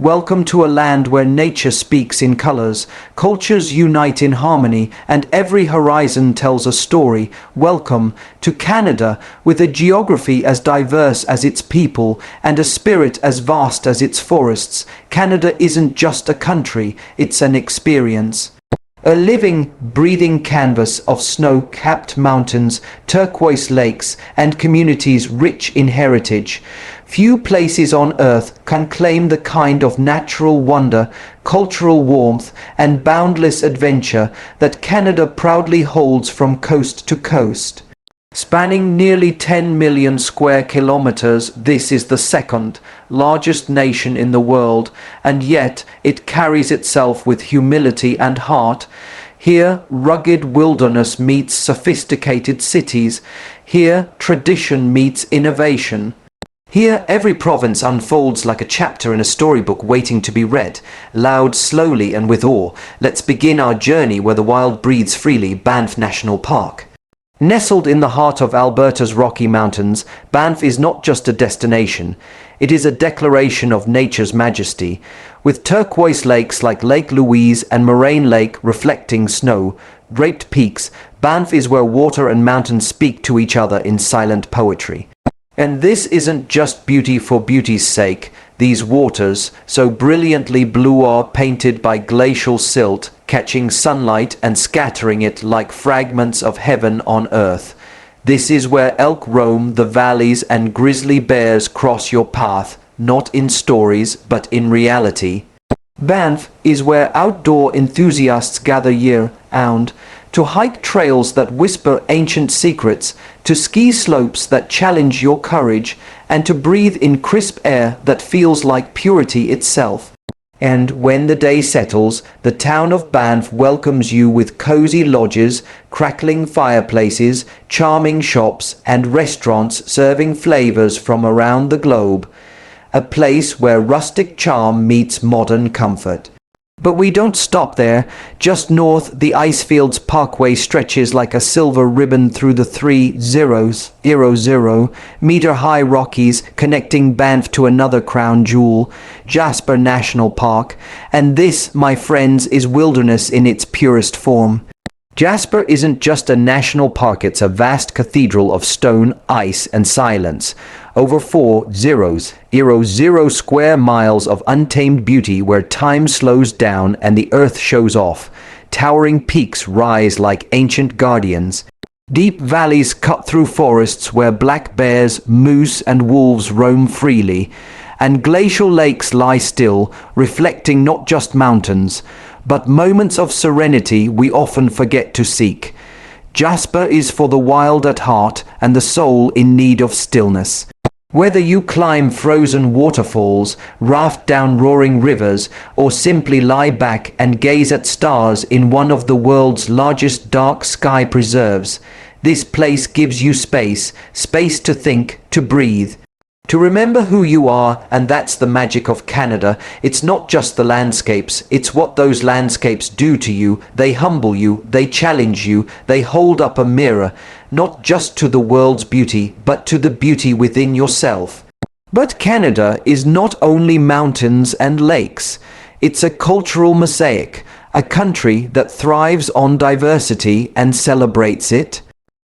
Welcome to a land where nature speaks in colors, cultures unite in harmony, and every horizon tells a story. Welcome to Canada, with a geography as diverse as its people and a spirit as vast as its forests. Canada isn't just a country, it's an experience. A living, breathing canvas of snow-capped mountains, turquoise lakes, and communities rich in heritage. Few places on earth can claim the kind of natural wonder, cultural warmth, and boundless adventure that Canada proudly holds from coast to coast. Spanning nearly 10 million square kilometers, this is the second largest nation in the world, and yet it carries itself with humility and heart. Here, rugged wilderness meets sophisticated cities. Here, tradition meets innovation. Here, every province unfolds like a chapter in a storybook waiting to be read, loud, slowly, and with awe. Let's begin our journey where the wild breathes freely, Banff National Park. Nestled in the heart of Alberta's Rocky Mountains, Banff is not just a destination, it is a declaration of nature's majesty. With turquoise lakes like Lake Louise and Moraine Lake reflecting snow, draped peaks, Banff is where water and mountains speak to each other in silent poetry. And this isn't just beauty for beauty's sake. These waters, so brilliantly blue, are painted by glacial silt, catching sunlight and scattering it like fragments of heaven on earth. This is where elk roam the valleys and grizzly bears cross your path, not in stories, but in reality. Banff is where outdoor enthusiasts gather year-round, to hike trails that whisper ancient secrets, to ski slopes that challenge your courage, and to breathe in crisp air that feels like purity itself. And when the day settles, the town of Banff welcomes you with cozy lodges, crackling fireplaces, charming shops, and restaurants serving flavors from around the globe. A place where rustic charm meets modern comfort. But we don't stop there. Just north, the Icefields Parkway stretches like a silver ribbon through the 3,000-meter-high Rockies, connecting Banff to another crown jewel, Jasper National Park. And this, my friends, is wilderness in its purest form. Jasper isn't just a national park, it's a vast cathedral of stone, ice, and silence. Over 4,000 square miles of untamed beauty where time slows down and the earth shows off. Towering peaks rise like ancient guardians. Deep valleys cut through forests where black bears, moose, and wolves roam freely. And glacial lakes lie still, reflecting not just mountains, but moments of serenity we often forget to seek. Jasper is for the wild at heart and the soul in need of stillness. Whether you climb frozen waterfalls, raft down roaring rivers, or simply lie back and gaze at stars in one of the world's largest dark sky preserves, this place gives you space to think, to breathe. To remember who you are, and that's the magic of Canada. It's not just the landscapes, it's what those landscapes do to you. They humble you, they challenge you, they hold up a mirror, not just to the world's beauty, but to the beauty within yourself. But Canada is not only mountains and lakes. It's a cultural mosaic, a country that thrives on diversity and celebrates it.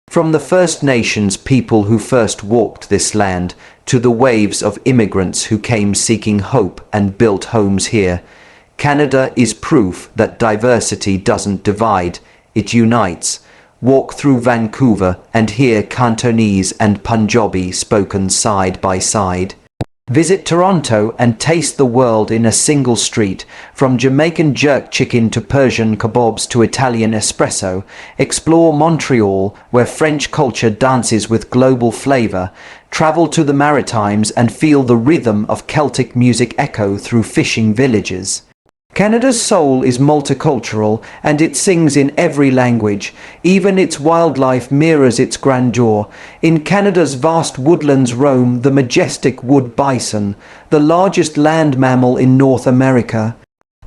From the First Nations people who first walked this land, to the waves of immigrants who came seeking hope and built homes here, Canada is proof that diversity doesn't divide, it unites. Walk through Vancouver and hear Cantonese and Punjabi spoken side by side. Visit Toronto and taste the world in a single street, from Jamaican jerk chicken to Persian kebabs to Italian espresso. Explore Montreal, where French culture dances with global flavor. Travel to the Maritimes and feel the rhythm of Celtic music echo through fishing villages. Canada's soul is multicultural, and it sings in every language. Even its wildlife mirrors its grandeur. In Canada's vast woodlands roam the majestic wood bison, the largest land mammal in North America.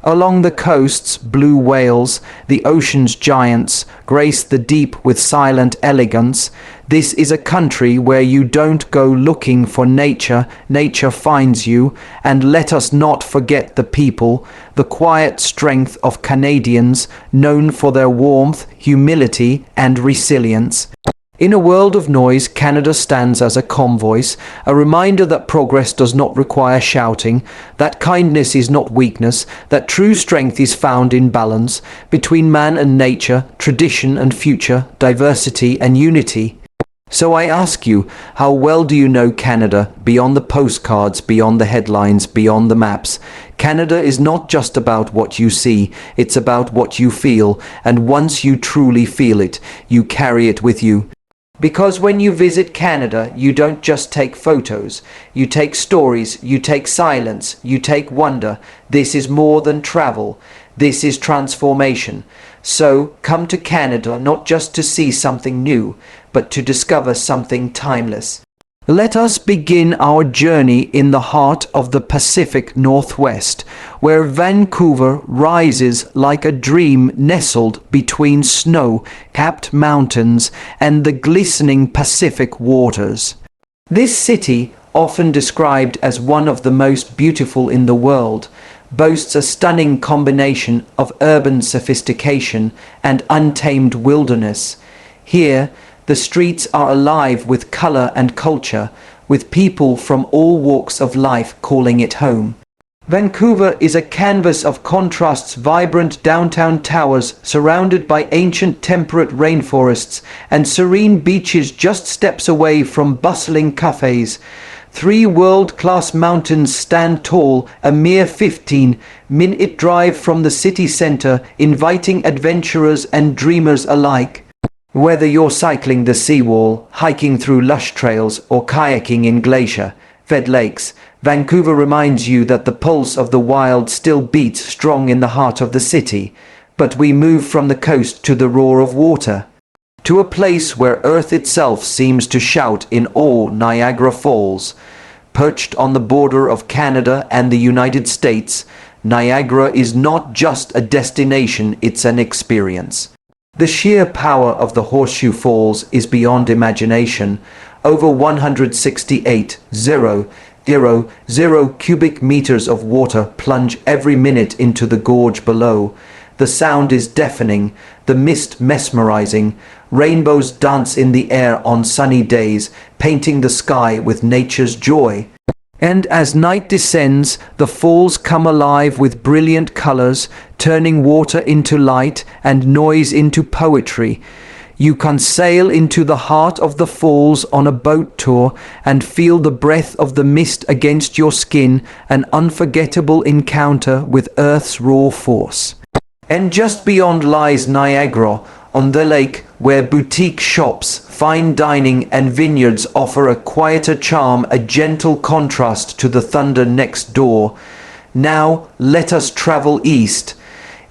Along the coasts, blue whales, the ocean's giants, grace the deep with silent elegance. This is a country where you don't go looking for nature, nature finds you. And let us not forget the people, the quiet strength of Canadians, known for their warmth, humility, and resilience. In a world of noise, Canada stands as a calm voice, a reminder that progress does not require shouting, that kindness is not weakness, that true strength is found in balance between man and nature, tradition and future, diversity and unity. So I ask you, how well do you know Canada, beyond the postcards, beyond the headlines, beyond the maps? Canada is not just about what you see, it's about what you feel, and once you truly feel it, you carry it with you. Because when you visit Canada, you don't just take photos. You take stories, you take silence, you take wonder. This is more than travel. This is transformation. So come to Canada not just to see something new, but to discover something timeless. Let us begin our journey in the heart of the Pacific Northwest, where Vancouver rises like a dream nestled between snow-capped mountains and the glistening Pacific waters. This city, often described as one of the most beautiful in the world, boasts a stunning combination of urban sophistication and untamed wilderness. Here, the streets are alive with color and culture, with people from all walks of life calling it home. Vancouver is a canvas of contrasts, vibrant downtown towers surrounded by ancient temperate rainforests and serene beaches just steps away from bustling cafes. 3 world-class mountains stand tall, a mere 15-minute drive from the city center, inviting adventurers and dreamers alike. Whether you're cycling the seawall, hiking through lush trails, or kayaking in glacier-fed lakes, Vancouver reminds you that the pulse of the wild still beats strong in the heart of the city. But we move from the coast to the roar of water, to a place where Earth itself seems to shout in awe. Niagara Falls. Perched on the border of Canada and the United States, Niagara is not just a destination, it's an experience. The sheer power of the Horseshoe Falls is beyond imagination. Over 168,000 cubic meters of water plunge every minute into the gorge below. The sound is deafening, the mist mesmerizing. Rainbows dance in the air on sunny days, painting the sky with nature's joy. And as night descends, the falls come alive with brilliant colors, turning water into light and noise into poetry. You can sail into the heart of the falls on a boat tour and feel the breath of the mist against your skin, an unforgettable encounter with Earth's raw force. And just beyond lies Niagara, on the lake, where boutique shops, fine dining and vineyards offer a quieter charm, a gentle contrast to the thunder next door. Now let us travel east,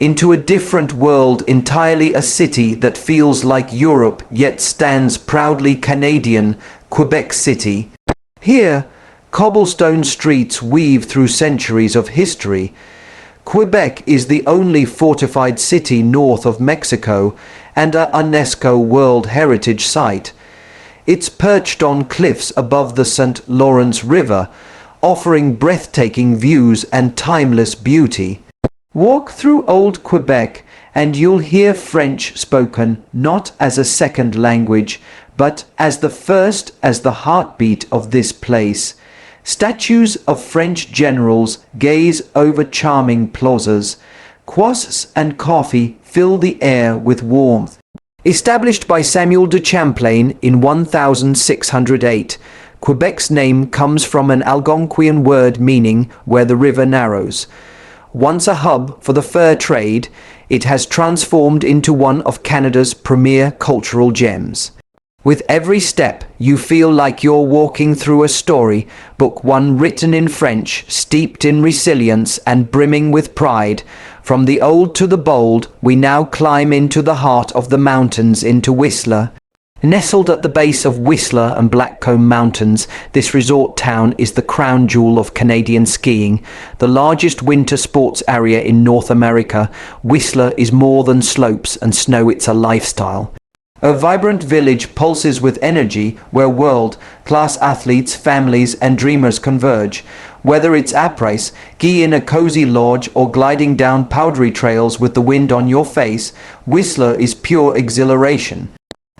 into a different world, entirely a city that feels like Europe yet stands proudly Canadian, Quebec City. Here, cobblestone streets weave through centuries of history. Quebec is the only fortified city north of Mexico and a UNESCO World Heritage Site. It's perched on cliffs above the St. Lawrence River, offering breathtaking views and timeless beauty. Walk through Old Quebec and you'll hear French spoken not as a second language, but as the first, as the heartbeat of this place. Statues of French generals gaze over charming plazas. Quoits and coffee fill the air with warmth. Established by Samuel de Champlain in 1608, Quebec's name comes from an Algonquian word meaning where the river narrows. Once a hub for the fur trade, it has transformed into one of Canada's premier cultural gems. With every step, you feel like you're walking through a storybook, one written in French, steeped in resilience and brimming with pride. From the old to the bold, we now climb into the heart of the mountains, into Whistler. Nestled at the base of Whistler and Blackcomb Mountains, this resort town is the crown jewel of Canadian skiing. The largest winter sports area in North America, Whistler is more than slopes and snow, it's a lifestyle. A vibrant village pulses with energy where world-class athletes, families and dreamers converge. Whether it's après ski in a cozy lodge or gliding down powdery trails with the wind on your face, Whistler is pure exhilaration.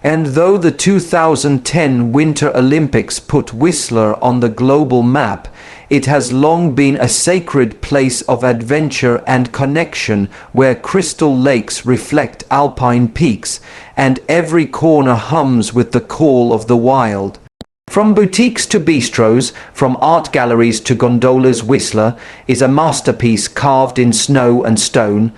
And though the 2010 Winter Olympics put Whistler on the global map, it has long been a sacred place of adventure and connection where crystal lakes reflect alpine peaks and every corner hums with the call of the wild. From boutiques to bistros, from art galleries to gondolas, Whistler is a masterpiece carved in snow and stone.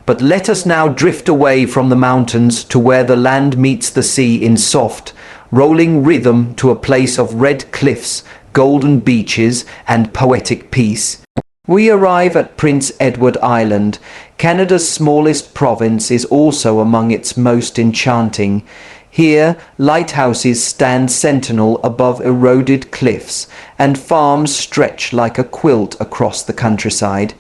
But let us now drift away from the mountains to where the land meets the sea in soft, rolling rhythm, to a place of red cliffs, golden beaches and poetic peace. We arrive at Prince Edward Island. Canada's smallest province is also among its most enchanting. Here, lighthouses stand sentinel above eroded cliffs, and farms stretch like a quilt across the countryside.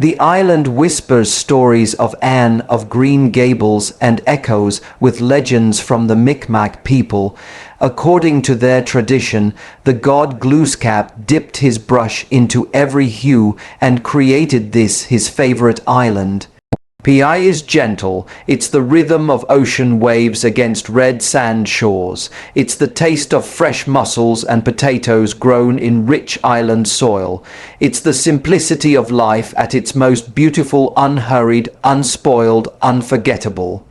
The island whispers stories of Anne of Green Gables and echoes with legends from the Mi'kmaq people. According to their tradition, the god Glooskap dipped his brush into every hue and created this his favorite island. PI is gentle, it's the rhythm of ocean waves against red sand shores. It's the taste of fresh mussels and potatoes grown in rich island soil. It's the simplicity of life at its most beautiful, unhurried, unspoiled, unforgettable.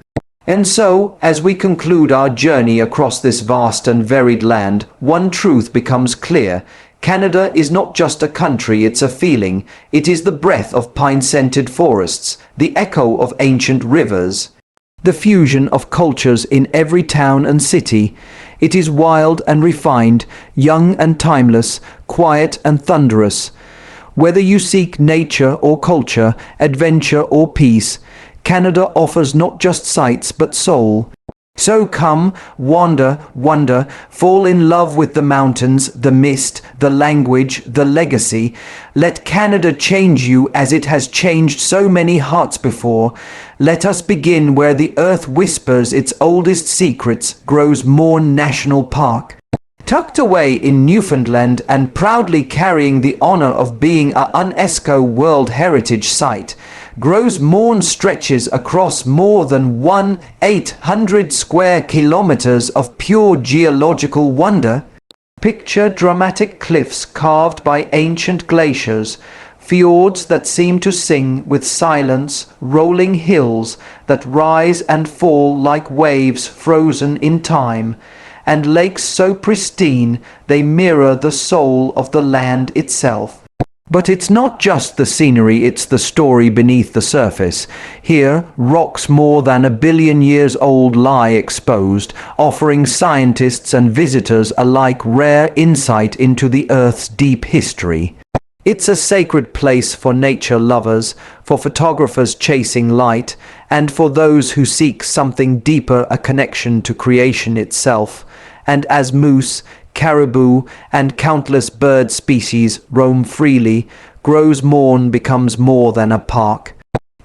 And so, as we conclude our journey across this vast and varied land, one truth becomes clear. Canada is not just a country, it's a feeling. It is the breath of pine-scented forests, the echo of ancient rivers, the fusion of cultures in every town and city. It is wild and refined, young and timeless, quiet and thunderous. Whether you seek nature or culture, adventure or peace, Canada offers not just sights but soul. So come, wander, wonder, fall in love with the mountains, the mist, the language, the legacy. Let Canada change you as it has changed so many hearts before. Let us begin where the earth whispers its oldest secrets, grows Mourne National Park. Tucked away in Newfoundland and proudly carrying the honor of being a UNESCO World Heritage Site, Grows Mourne stretches across more than 1,800 square kilometers of pure geological wonder. Picture dramatic cliffs carved by ancient glaciers, fjords that seem to sing with silence, rolling hills that rise and fall like waves frozen in time, and lakes so pristine they mirror the soul of the land itself. But it's not just the scenery, it's the story beneath the surface. Here, rocks more than 1 billion years old lie exposed, offering scientists and visitors alike rare insight into the Earth's deep history. It's a sacred place for nature lovers, for photographers chasing light, and for those who seek something deeper, a connection to creation itself. And as moose, caribou, and countless bird species roam freely, Grows Mourne becomes more than a park.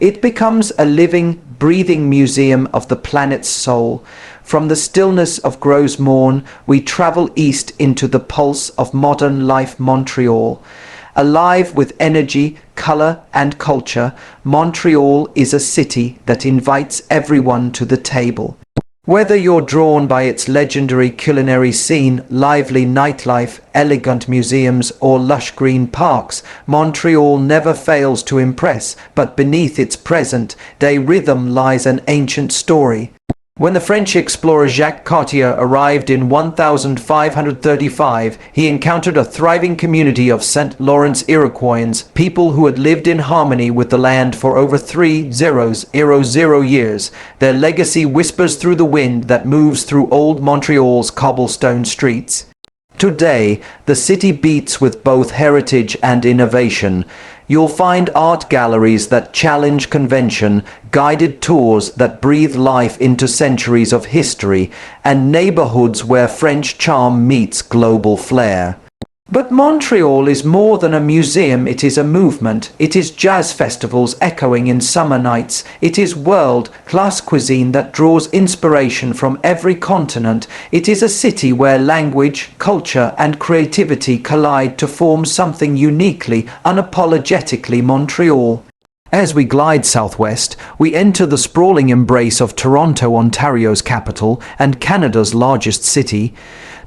It becomes a living, breathing museum of the planet's soul. From the stillness of Grows Mourne, we travel east into the pulse of modern life Montreal. Alive with energy, color, and culture, Montreal is a city that invites everyone to the table. Whether you're drawn by its legendary culinary scene, lively nightlife, elegant museums, or lush green parks, Montreal never fails to impress, but beneath its present-day rhythm lies an ancient story. When the French explorer Jacques Cartier arrived in 1535, he encountered a thriving community of St. Lawrence Iroquois, people who had lived in harmony with the land for over 30 years. Their legacy whispers through the wind that moves through old Montreal's cobblestone streets. Today, the city beats with both heritage and innovation. You'll find art galleries that challenge convention, guided tours that breathe life into centuries of history, and neighborhoods where French charm meets global flair. But Montreal is more than a museum, it is a movement. It is jazz festivals echoing in summer nights. It is world-class cuisine that draws inspiration from every continent. It is a city where language, culture and creativity collide to form something uniquely, unapologetically Montreal. As we glide southwest, we enter the sprawling embrace of Toronto, Ontario's capital, and Canada's largest city.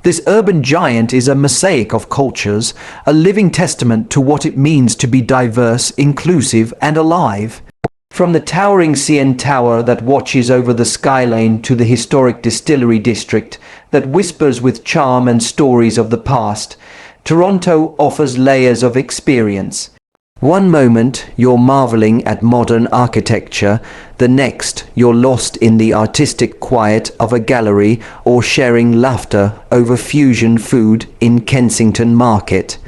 This urban giant is a mosaic of cultures, a living testament to what it means to be diverse, inclusive, and alive. From the towering CN Tower that watches over the skyline to the historic distillery district that whispers with charm and stories of the past, Toronto offers layers of experience. One moment you're marveling at modern architecture, the next you're lost in the artistic quiet of a gallery or sharing laughter over fusion food in Kensington Market.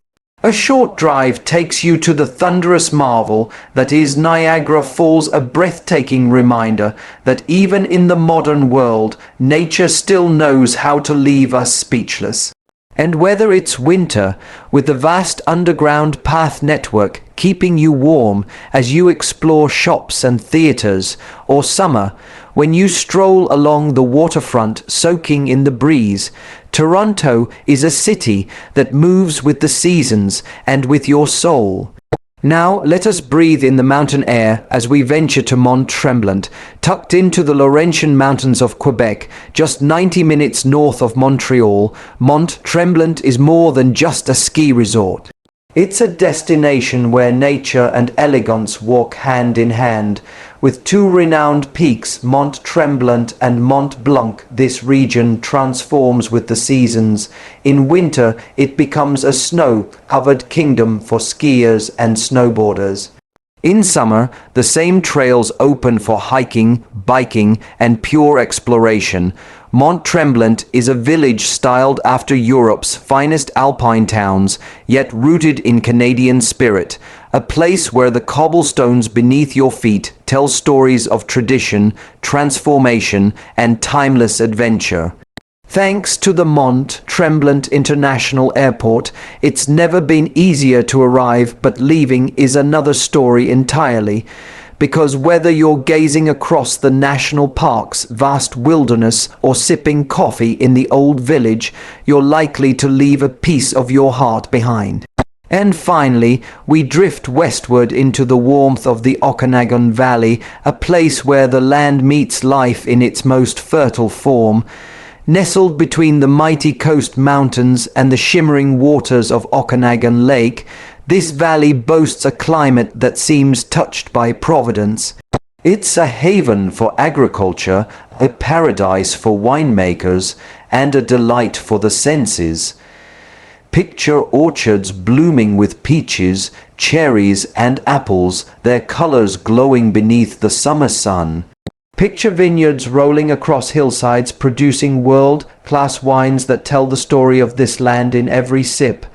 A short drive takes you to the thunderous marvel that is Niagara Falls, a breathtaking reminder that even in the modern world, nature still knows how to leave us speechless. And whether it's winter, with the vast underground path network keeping you warm as you explore shops and theatres, or summer, when you stroll along the waterfront soaking in the breeze, Toronto is a city that moves with the seasons and with your soul. Now let us breathe in the mountain air as we venture to Mont Tremblant, tucked into the Laurentian Mountains of Quebec, just 90 minutes north of Montreal. Mont Tremblant is more than just a ski resort. It's a destination where nature and elegance walk hand in hand. With two renowned peaks, Mont Tremblant and Mont Blanc, this region transforms with the seasons. In winter, it becomes a snow-covered kingdom for skiers and snowboarders. In summer, the same trails open for hiking, biking, and pure exploration. Mont Tremblant is a village styled after Europe's finest alpine towns, yet rooted in Canadian spirit. A place where the cobblestones beneath your feet tell stories of tradition, transformation, and timeless adventure. Thanks to the Mont Tremblant International Airport, it's never been easier to arrive, but leaving is another story entirely. Because whether you're gazing across the national park's vast wilderness or sipping coffee in the old village, you're likely to leave a piece of your heart behind. And finally, we drift westward into the warmth of the Okanagan Valley, a place where the land meets life in its most fertile form. Nestled between the mighty coast mountains and the shimmering waters of Okanagan Lake, this valley boasts a climate that seems touched by providence. It's a haven for agriculture, a paradise for winemakers, and a delight for the senses. Picture orchards blooming with peaches, cherries, and apples, their colors glowing beneath the summer sun. Picture vineyards rolling across hillsides producing world-class wines that tell the story of this land in every sip.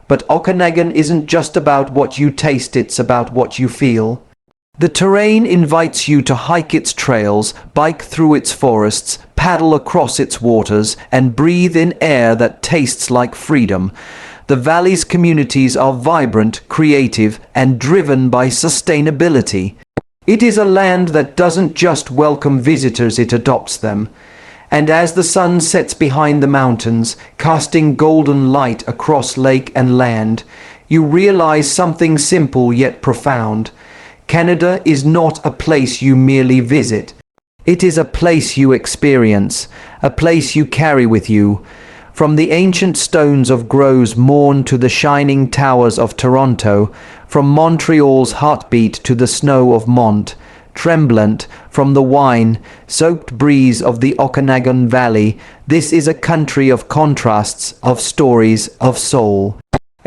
But Okanagan isn't just about what you taste, it's about what you feel. The terrain invites you to hike its trails, bike through its forests, paddle across its waters, and breathe in air that tastes like freedom. The valley's communities are vibrant, creative, and driven by sustainability. It is a land that doesn't just welcome visitors, it adopts them. And as the sun sets behind the mountains, casting golden light across lake and land, you realize something simple yet profound. Canada is not a place you merely visit. It is a place you experience, a place you carry with you. From the ancient stones of Gros Morne to the shining towers of Toronto, from Montreal's heartbeat to the snow of Mont Tremblant, from the wine-soaked breeze of the Okanagan Valley, this is a country of contrasts, of stories, of soul.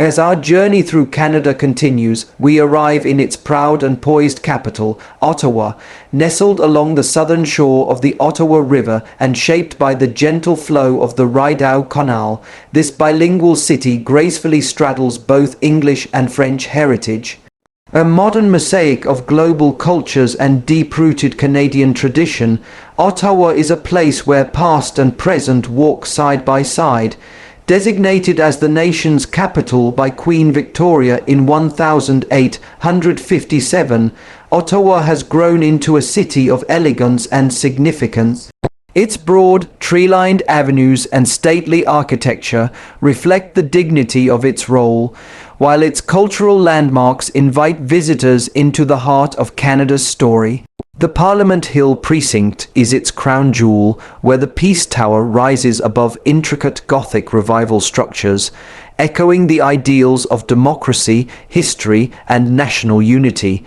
As our journey through Canada continues, we arrive in its proud and poised capital, Ottawa, nestled along the southern shore of the Ottawa River and shaped by the gentle flow of the Rideau Canal. This bilingual city gracefully straddles both English and French heritage. A modern mosaic of global cultures and deep-rooted Canadian tradition, Ottawa is a place where past and present walk side by side. Designated as the nation's capital by Queen Victoria in 1857, Ottawa has grown into a city of elegance and significance. Its broad, tree-lined avenues and stately architecture reflect the dignity of its role, while its cultural landmarks invite visitors into the heart of Canada's story. The Parliament Hill precinct is its crown jewel, where the Peace Tower rises above intricate Gothic revival structures, echoing the ideals of democracy, history, and national unity.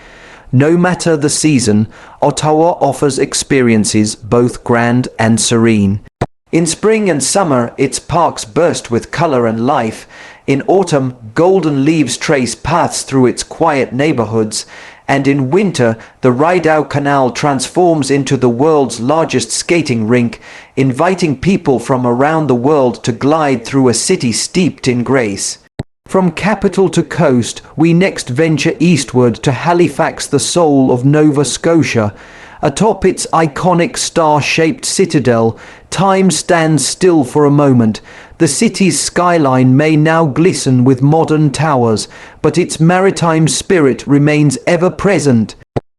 No matter the season, Ottawa offers experiences both grand and serene. In spring and summer, its parks burst with color and life. In autumn, golden leaves trace paths through its quiet neighborhoods. And in winter, the Rideau Canal transforms into the world's largest skating rink, inviting people from around the world to glide through a city steeped in grace. From capital to coast, we next venture eastward to Halifax, the soul of Nova Scotia. Atop its iconic star-shaped citadel, time stands still for a moment. The city's skyline may now glisten with modern towers, but its maritime spirit remains ever present.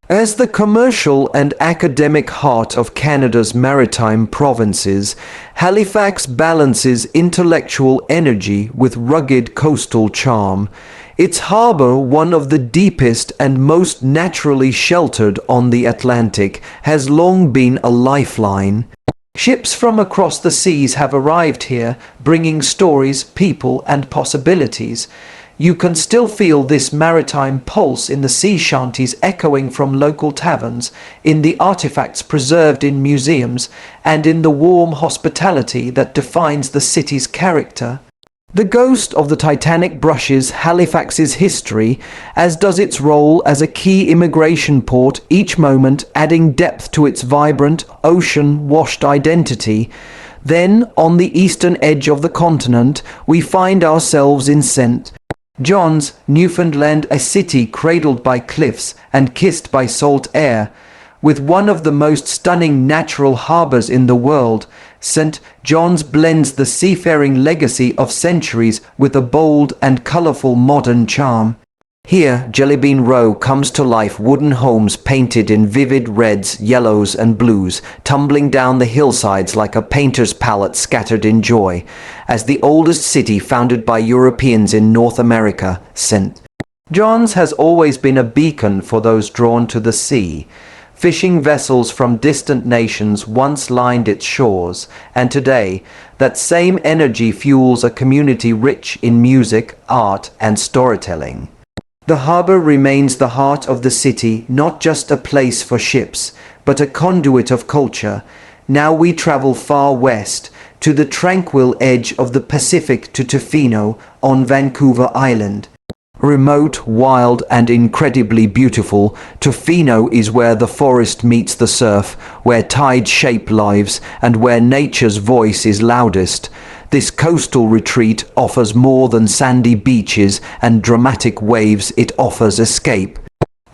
As the commercial and academic heart of Canada's maritime provinces, Halifax balances intellectual energy with rugged coastal charm. Its harbour, one of the deepest and most naturally sheltered on the Atlantic, has long been a lifeline. Ships from across the seas have arrived here, bringing stories, people, and possibilities. You can still feel this maritime pulse in the sea shanties echoing from local taverns, in the artifacts preserved in museums, and in the warm hospitality that defines the city's character. The ghost of the Titanic brushes Halifax's history, as does its role as a key immigration port, each moment adding depth to its vibrant, ocean-washed identity. Then, on the eastern edge of the continent, we find ourselves in St. John's, Newfoundland, a city cradled by cliffs and kissed by salt air. With one of the most stunning natural harbours in the world, St. John's blends the seafaring legacy of centuries with a bold and colourful modern charm. Here, Jellybean Row comes to life, wooden homes painted in vivid reds, yellows and blues, tumbling down the hillsides like a painter's palette scattered in joy. As the oldest city founded by Europeans in North America, St. John's has always been a beacon for those drawn to the sea. Fishing vessels from distant nations once lined its shores, and today, that same energy fuels a community rich in music, art, and storytelling. The harbour remains the heart of the city, not just a place for ships, but a conduit of culture. Now we travel far west, to the tranquil edge of the Pacific, to Tofino, on Vancouver Island. Remote, wild, and incredibly beautiful, Tofino is where the forest meets the surf, where tides shape lives, and where nature's voice is loudest. This coastal retreat offers more than sandy beaches and dramatic waves, it offers escape.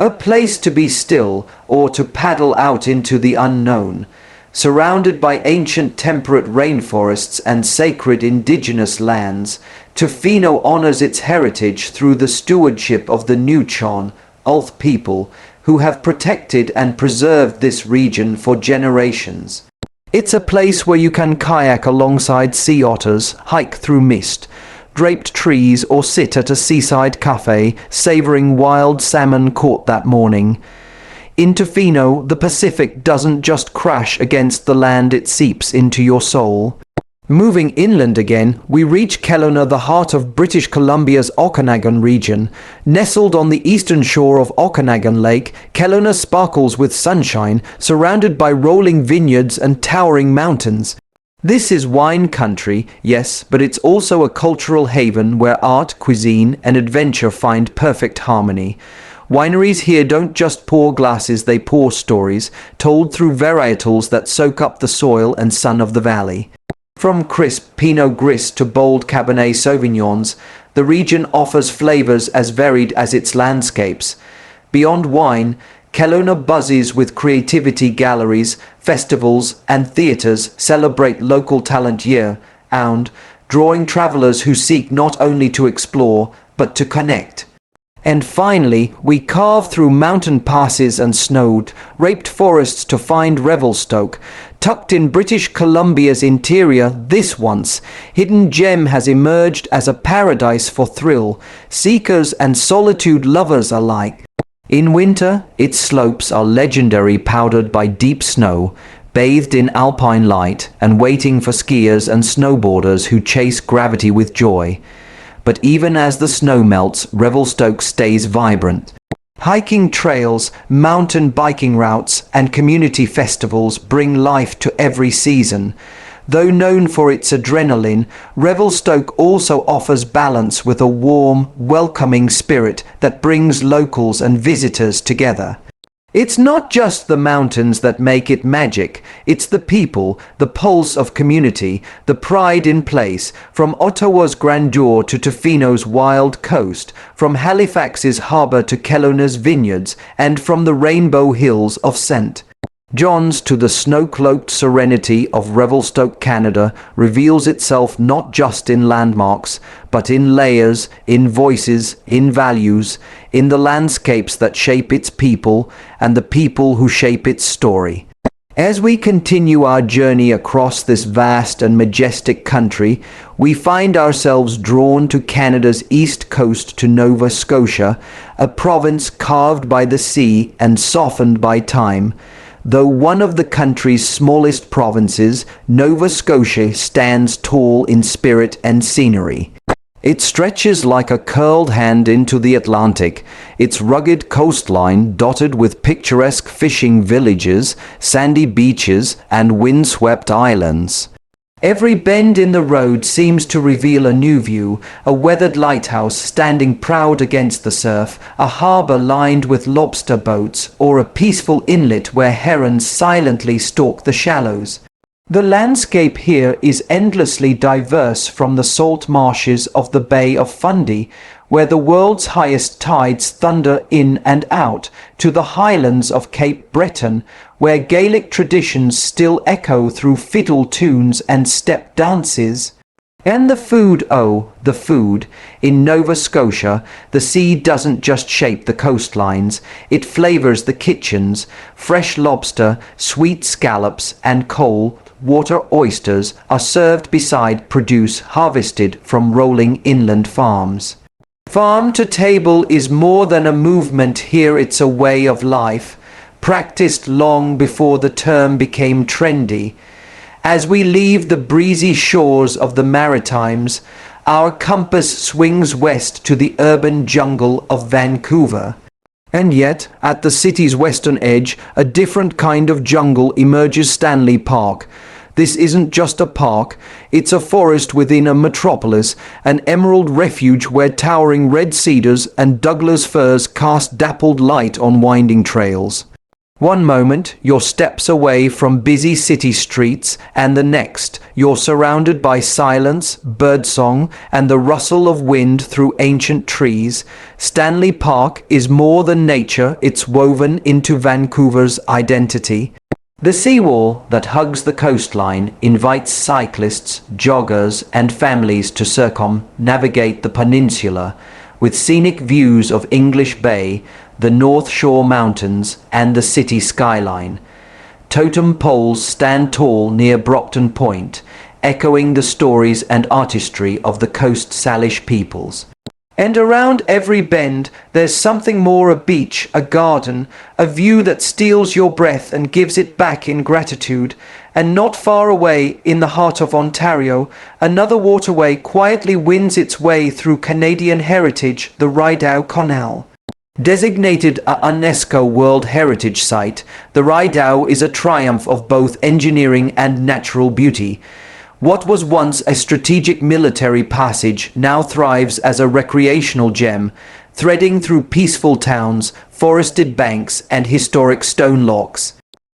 A place to be still, or to paddle out into the unknown. Surrounded by ancient temperate rainforests and sacred indigenous lands, Tofino honors its heritage through the stewardship of the Nuu-chah, Ulth people, who have protected and preserved this region for generations. It's a place where you can kayak alongside sea otters, hike through mist, draped trees, or sit at a seaside cafe, savoring wild salmon caught that morning. In Tofino, the Pacific doesn't just crash against the land, it seeps into your soul. Moving inland again, we reach Kelowna, the heart of British Columbia's Okanagan region. Nestled on the eastern shore of Okanagan Lake, Kelowna sparkles with sunshine, surrounded by rolling vineyards and towering mountains. This is wine country, yes, but it's also a cultural haven where art, cuisine, and adventure find perfect harmony. Wineries here don't just pour glasses, they pour stories, told through varietals that soak up the soil and sun of the valley. From crisp Pinot Gris to bold Cabernet Sauvignons, the region offers flavors as varied as its landscapes. Beyond wine, Kelowna buzzes with creativity galleries, festivals, and theatres celebrate local talent year-round, drawing travellers who seek not only to explore, but to connect. And finally, we carve through mountain passes and snow-raped forests to find Revelstoke. Tucked in British Columbia's interior, this once hidden gem has emerged as a paradise for thrill seekers and solitude lovers alike. In winter, its slopes are legendary, powdered by deep snow, bathed in alpine light, and waiting for skiers and snowboarders who chase gravity with joy. But even as the snow melts, Revelstoke stays vibrant. Hiking trails, mountain biking routes, and community festivals bring life to every season. Though known for its adrenaline, Revelstoke also offers balance with a warm, welcoming spirit that brings locals and visitors together. It's not just the mountains that make it magic, it's the people, the pulse of community, the pride in place, from Ottawa's grandeur to Tofino's wild coast, from Halifax's harbour to Kelowna's vineyards, and from the Rainbow Hills of St. John's to the snow-cloaked serenity of Revelstoke, Canada, reveals itself not just in landmarks, but in layers, in voices, in values, in the landscapes that shape its people, and the people who shape its story. As we continue our journey across this vast and majestic country, we find ourselves drawn to Canada's east coast to Nova Scotia, a province carved by the sea and softened by time. Though one of the country's smallest provinces, Nova Scotia stands tall in spirit and scenery. It stretches like a curled hand into the Atlantic, its rugged coastline dotted with picturesque fishing villages, sandy beaches, and windswept islands. Every bend in the road seems to reveal a new view, a weathered lighthouse standing proud against the surf, a harbour lined with lobster boats, or a peaceful inlet where herons silently stalk the shallows. The landscape here is endlessly diverse, from the salt marshes of the Bay of Fundy, where the world's highest tides thunder in and out, to the highlands of Cape Breton, where Gaelic traditions still echo through fiddle tunes and step dances. And the food, oh, the food. In Nova Scotia, the sea doesn't just shape the coastlines, it flavours the kitchens. Fresh lobster, sweet scallops, and cold water oysters are served beside produce harvested from rolling inland farms. Farm to table is more than a movement here, it's a way of life, practiced long before the term became trendy. As we leave the breezy shores of the Maritimes, our compass swings west to the urban jungle of Vancouver. And yet, at the city's western edge, a different kind of jungle emerges: Stanley Park. This isn't just a park, it's a forest within a metropolis, an emerald refuge where towering red cedars and Douglas firs cast dappled light on winding trails. One moment, you're steps away from busy city streets, and the next, you're surrounded by silence, birdsong, and the rustle of wind through ancient trees. Stanley Park is more than nature, it's woven into Vancouver's identity. The seawall that hugs the coastline invites cyclists, joggers, and families to circumnavigate the peninsula, with scenic views of English Bay, the North Shore Mountains, and the city skyline. Totem poles stand tall near Brockton Point, echoing the stories and artistry of the Coast Salish peoples. And around every bend there's something more: a beach, a garden, a view that steals your breath and gives it back in gratitude. And not far away, in the heart of Ontario, another waterway quietly wins its way through Canadian heritage, the Rideau Canal. Designated a UNESCO World Heritage Site, the Rideau is a triumph of both engineering and natural beauty. What was once a strategic military passage now thrives as a recreational gem, threading through peaceful towns, forested banks, and historic stone locks.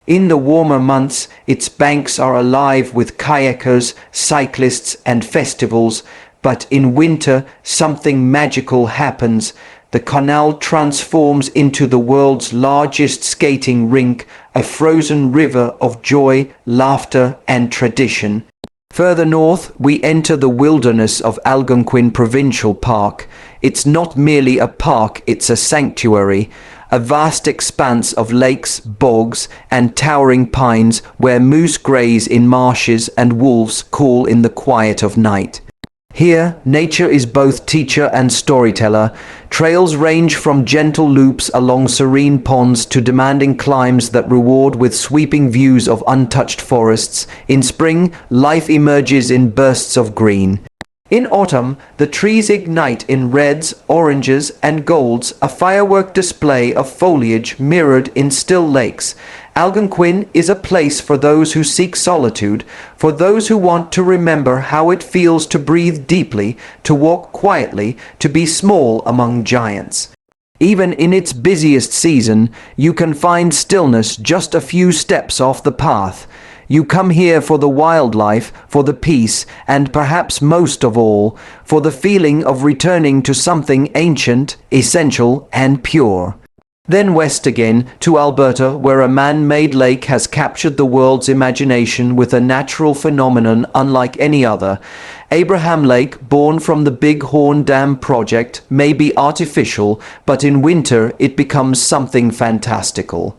In the warmer months, its banks are alive with kayakers, cyclists, and festivals, but in winter, something magical happens. The canal transforms into the world's largest skating rink, a frozen river of joy, laughter, and tradition. Further north, we enter the wilderness of Algonquin Provincial Park. It's not merely a park, it's a sanctuary, a vast expanse of lakes, bogs, and towering pines where moose graze in marshes and wolves call in the quiet of night. Here, nature is both teacher and storyteller. Trails range from gentle loops along serene ponds to demanding climbs that reward with sweeping views of untouched forests. In spring, life emerges in bursts of green. In autumn, the trees ignite in reds, oranges, and golds, a firework display of foliage mirrored in still lakes. Algonquin is a place for those who seek solitude, for those who want to remember how it feels to breathe deeply, to walk quietly, to be small among giants. Even in its busiest season, you can find stillness just a few steps off the path. You come here for the wildlife, for the peace, and perhaps most of all, for the feeling of returning to something ancient, essential, and pure. Then west again, to Alberta, where a man-made lake has captured the world's imagination with a natural phenomenon unlike any other. Abraham Lake, born from the Big Horn Dam project, may be artificial, but in winter it becomes something fantastical.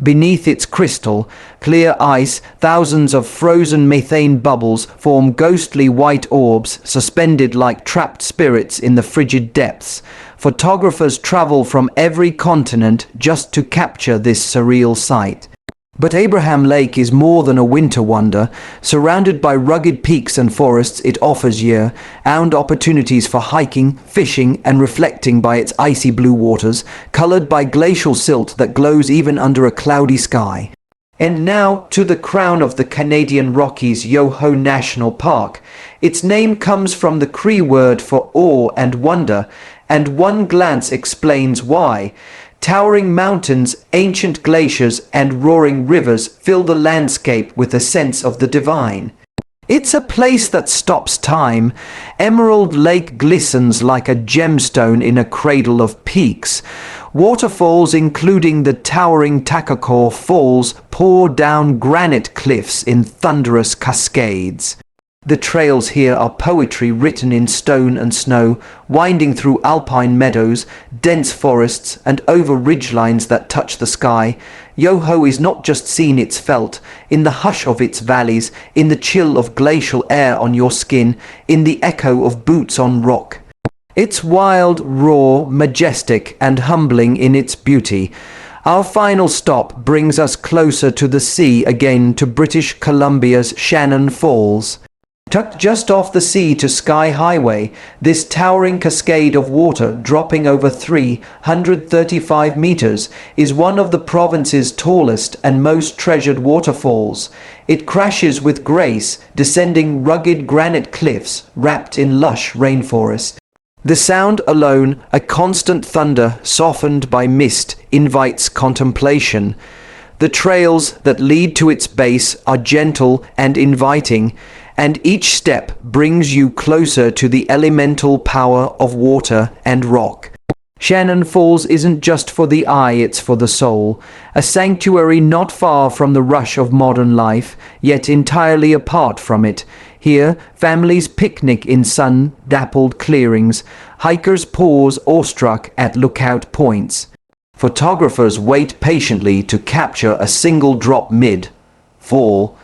Beneath its crystal, clear ice, thousands of frozen methane bubbles form ghostly white orbs suspended like trapped spirits in the frigid depths. Photographers travel from every continent just to capture this surreal sight. But Abraham Lake is more than a winter wonder. Surrounded by rugged peaks and forests, it offers year-round opportunities for hiking, fishing, and reflecting by its icy blue waters, colored by glacial silt that glows even under a cloudy sky. And now to the crown of the Canadian Rockies, Yoho National Park. Its name comes from the Cree word for awe and wonder, and one glance explains why. Towering mountains, ancient glaciers, and roaring rivers fill the landscape with a sense of the divine. It's a place that stops time. Emerald Lake glistens like a gemstone in a cradle of peaks. Waterfalls, including the towering Takakor Falls, pour down granite cliffs in thunderous cascades. The trails here are poetry written in stone and snow, winding through alpine meadows, dense forests, and over ridgelines that touch the sky. Yoho is not just seen, it's felt, in the hush of its valleys, in the chill of glacial air on your skin, in the echo of boots on rock. It's wild, raw, majestic, and humbling in its beauty. Our final stop brings us closer to the sea again, to British Columbia's Shannon Falls. Tucked just off the sea to Sky Highway, this towering cascade of water dropping over 335 meters is one of the province's tallest and most treasured waterfalls. It crashes with grace, descending rugged granite cliffs wrapped in lush rainforest. The sound alone, a constant thunder softened by mist, invites contemplation. The trails that lead to its base are gentle and inviting, and each step brings you closer to the elemental power of water and rock. Shannon Falls isn't just for the eye, it's for the soul. A sanctuary not far from the rush of modern life, yet entirely apart from it. Here, families picnic in sun-dappled clearings. Hikers pause awestruck at lookout points. Photographers wait patiently to capture a single drop mid-fall.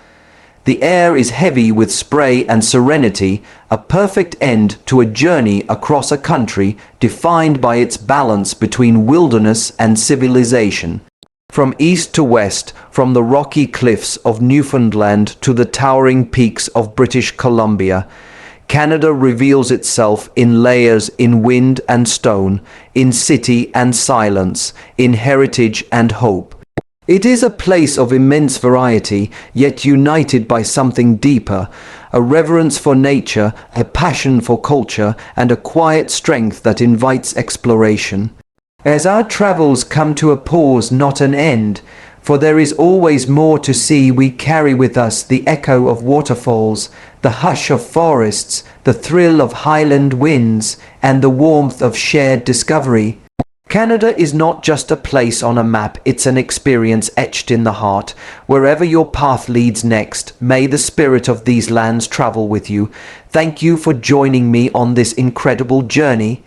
The air is heavy with spray and serenity, a perfect end to a journey across a country defined by its balance between wilderness and civilization. From east to west, from the rocky cliffs of Newfoundland to the towering peaks of British Columbia, Canada reveals itself in layers, in wind and stone, in city and silence, in heritage and hope. It is a place of immense variety, yet united by something deeper, a reverence for nature, a passion for culture, and a quiet strength that invites exploration. As our travels come to a pause, not an end, for there is always more to see, we carry with us the echo of waterfalls, the hush of forests, the thrill of highland winds, and the warmth of shared discovery. Canada is not just a place on a map, it's an experience etched in the heart. Wherever your path leads next, may the spirit of these lands travel with you. Thank you for joining me on this incredible journey.